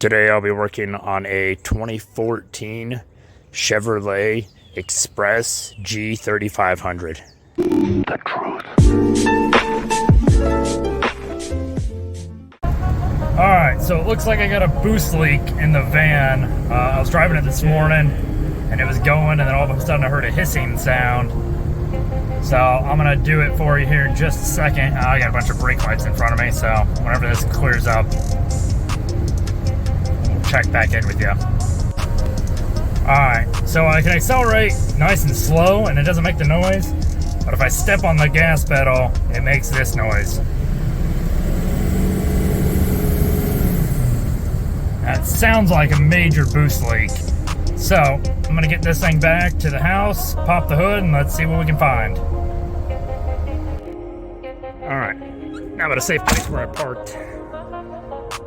Today I'll be working on a 2014 Chevrolet Express G3500. The truth. Alright, so it looks like I got a boost leak in the van. I was driving it this morning and it was going, and then all of a sudden I heard a hissing sound. So I'm gonna do it for you here in just a second. I got a bunch of brake lights in front of me, so whenever this clears up, we'll check back in with you. Alright, so I can accelerate nice and slow and it doesn't make the noise, but if I step on the gas pedal, it makes this noise. That sounds like a major boost leak. So I'm gonna get this thing back to the house, pop the hood, and let's see what we can find. Alright, now I'm at a safe place where I parked.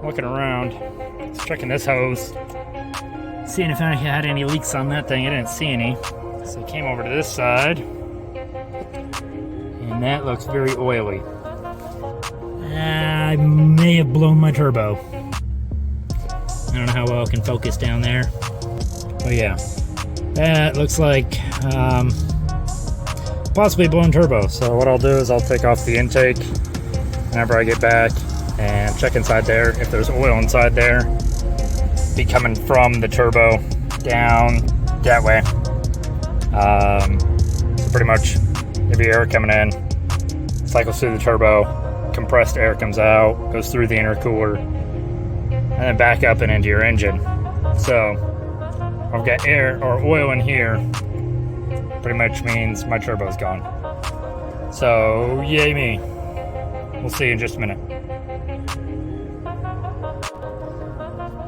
Looking around, just checking this hose, seeing if I had any leaks on that thing. I didn't see any. So I came over to this side, and that looks very oily. I may have blown my turbo. I don't know how well I can focus down there. But yeah, that looks like possibly blown turbo. So what I'll do is I'll take off the intake whenever I get back and check inside there. If there's oil inside there, be coming from the turbo down that way. So pretty much every air coming in cycles through the turbo, compressed air comes out, goes through the intercooler, and then back up and into your engine. So I've got air or oil in here, pretty much means my turbo's gone. So yay me. We'll see in just a minute.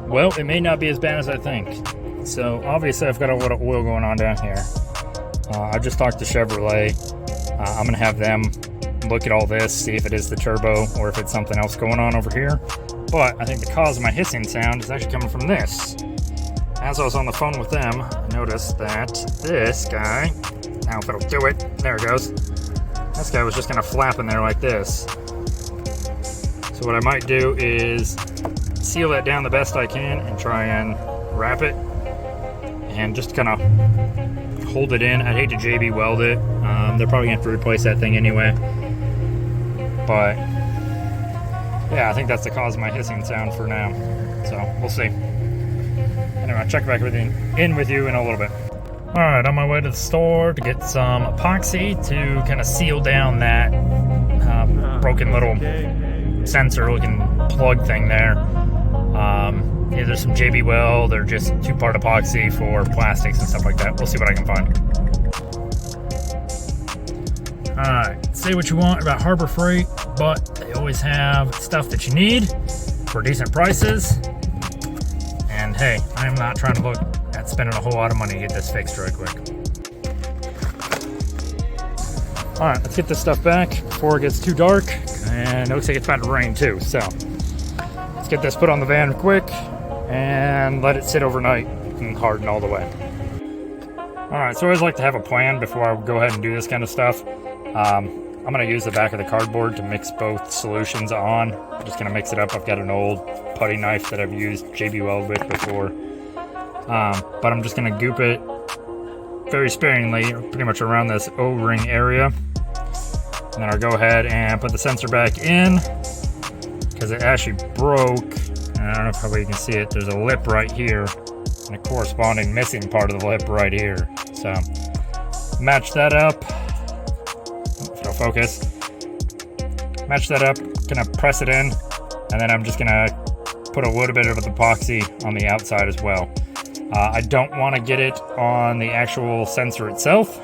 Well, it may not be as bad as I think. So obviously I've got a lot of oil going on down here. I just talked to Chevrolet. I'm gonna have them look at all this, see if it is the turbo or if it's something else going on over here. But I think the cause of my hissing sound is actually coming from this. As I was on the phone with them, I noticed that this guy, now if it'll do it, there it goes. This guy was just kind of flapping there like this. So what I might do is seal that down the best I can and try and wrap it and just kind of hold it in. I'd hate to JB weld it. They're probably going to have to replace that thing anyway. But yeah, I think that's the cause of my hissing sound for now. So we'll see. Anyway, I'll check back with you in a little bit. Alright, on my way to the store to get some epoxy to kind of seal down that broken little sensor looking plug thing there. Either some JB weld or just 2-part epoxy for plastics and stuff like that. We'll see what I can find. Alright, say what you want about Harbor Freight, but they always have stuff that you need for decent prices. And hey, I'm not trying to look at spending a whole lot of money to get this fixed real quick. Alright, let's get this stuff back before it gets too dark. And it looks like it's about to rain too, so let's get this put on the van quick and let it sit overnight and harden all the way. Alright, so I always like to have a plan before I go ahead and do this kind of stuff. I'm going to use the back of the cardboard to mix both solutions on. I'm just going to mix it up. I've got an old putty knife that I've used JB Weld with before. But I'm just going to goop it very sparingly, pretty much around this O-ring area. And then I'll go ahead and put the sensor back in because it actually broke. And I don't know if you can see it. There's a lip right here and a corresponding missing part of the lip right here. So match that up. If it'll focus. Match that up, kind of press it in, and then I'm just gonna put a little bit of epoxy on the outside as well. I don't want to get it on the actual sensor itself.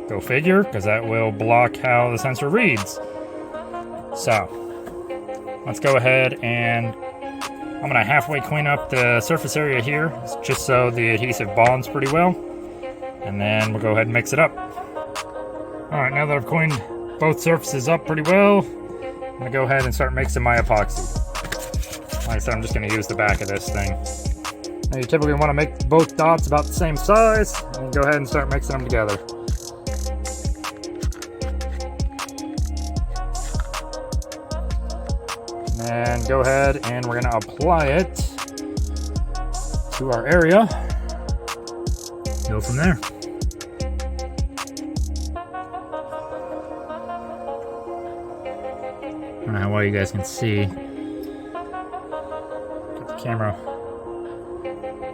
Go figure, because that will block how the sensor reads. So let's go ahead and I'm gonna halfway clean up the surface area here, just so the adhesive bonds pretty well, and then we'll go ahead and mix it up. Alright, now that I've cleaned both surfaces up pretty well, I'm going to go ahead and start mixing my epoxy. Like I said, I'm just going to use the back of this thing. Now you typically want to make both dots about the same size, and go ahead and start mixing them together. and go ahead and we're gonna apply it to our area. Go from there. I don't know how well you guys can see. Get the camera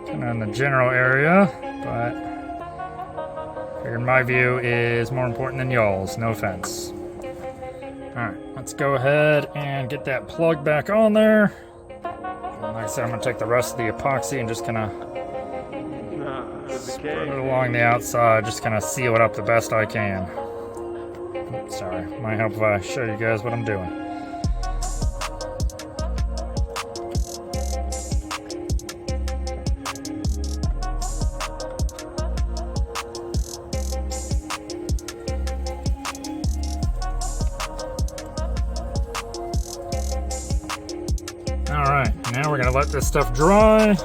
kind of in the general area, but I figured my view is more important than y'all's. No offense. Alright, let's go ahead and get that plug back on there. And like I said, I'm going to take the rest of the epoxy and just kind of spread it along the outside, just kind of seal it up the best I can. Oops, sorry, might help if I show you guys what I'm doing. Alright, now we're gonna let this stuff dry.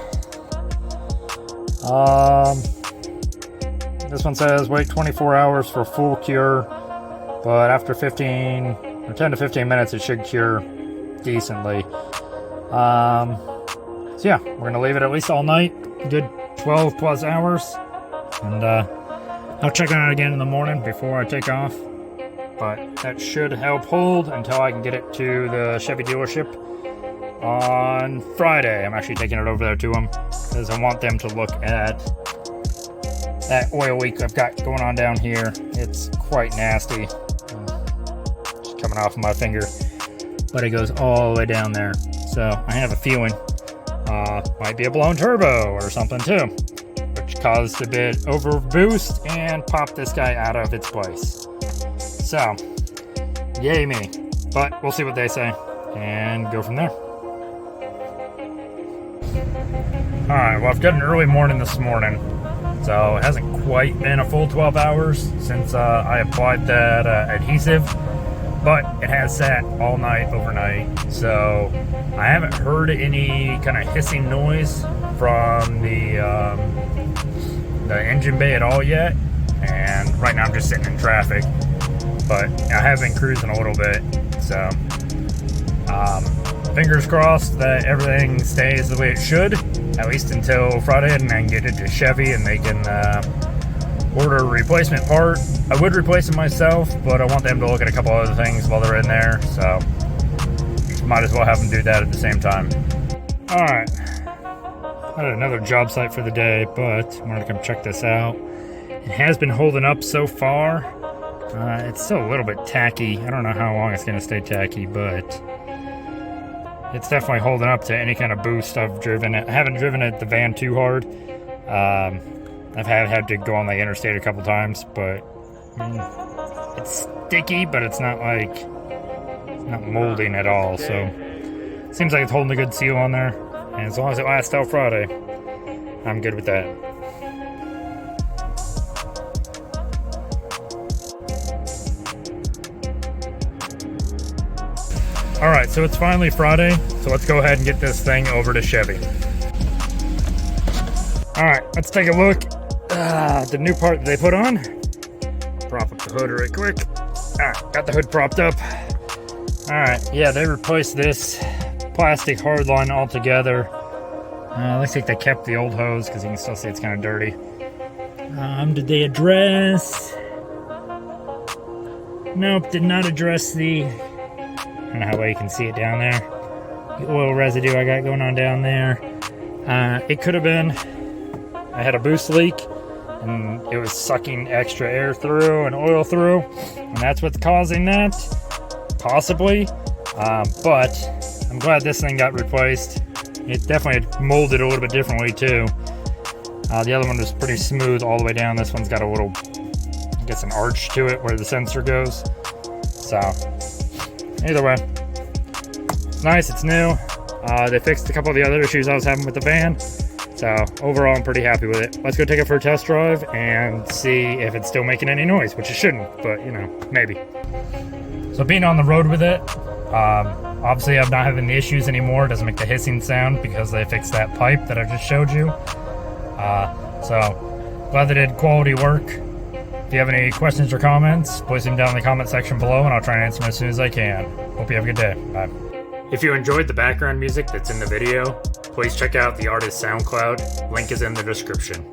This one says wait 24 hours for full cure, but after 10 to 15 minutes it should cure decently. So yeah, we're gonna leave it at least all night, good 12 plus hours, and I'll check on it again in the morning before I take off. But that should help hold until I can get it to the Chevy dealership on Friday. I'm actually taking it over there to them because I want them to look at that oil leak I've got going on down here. It's quite nasty. Just coming off of my finger, but it goes all the way down there. So I have a feeling might be a blown turbo or something too, which caused a bit over boost and popped this guy out of its place. So yay me, but we'll see what they say and go from there. Alright, well, I've got an early morning this morning, so it hasn't quite been a full 12 hours since I applied that adhesive, but it has sat all night, overnight, so I haven't heard any kind of hissing noise from the engine bay at all yet, and right now I'm just sitting in traffic, but I have been cruising a little bit, so fingers crossed that everything stays the way it should, at least until Friday, and then get it to Chevy and they can order a replacement part. I would replace it myself, but I want them to look at a couple other things while they're in there, so might as well have them do that at the same time. Alright, I had another job site for the day, but I wanted to come check this out. It has been holding up so far. It's still a little bit tacky. I don't know how long it's going to stay tacky, but it's definitely holding up to any kind of boost I've driven it. I haven't driven it the van too hard. I've had to go on the interstate a couple times, but it's sticky, but it's not like not molding at all. So it seems like it's holding a good seal on there, and as long as it lasts till Friday, I'm good with that. Alright, so it's finally Friday, so let's go ahead and get this thing over to Chevy. Alright, let's take a look at the new part that they put on. Prop up the hood right quick. Alright, got the hood propped up. Alright, yeah, they replaced this plastic hardline altogether. Looks like they kept the old hose because you can still see it's kind of dirty. Did they address? Nope, did not address the... I don't know how well you can see it down there. The oil residue I got going on down there. It could have been I had a boost leak and it was sucking extra air through and oil through, and that's what's causing that, possibly. But I'm glad this thing got replaced. It definitely molded a little bit differently too. The other one was pretty smooth all the way down. This one's got a little, I guess, an arch to it where the sensor goes. So either way, it's nice, it's new. They fixed a couple of the other issues I was having with the van. So overall, I'm pretty happy with it. Let's go take it for a test drive and see if it's still making any noise, which it shouldn't, but you know, maybe. So being on the road with it, obviously I'm not having the issues anymore. It doesn't make the hissing sound because they fixed that pipe that I just showed you. So glad they did quality work. If you have any questions or comments, place them down in the comment section below and I'll try and answer them as soon as I can. Hope you have a good day. Bye. If you enjoyed the background music that's in the video, please check out the artist's SoundCloud. Link is in the description.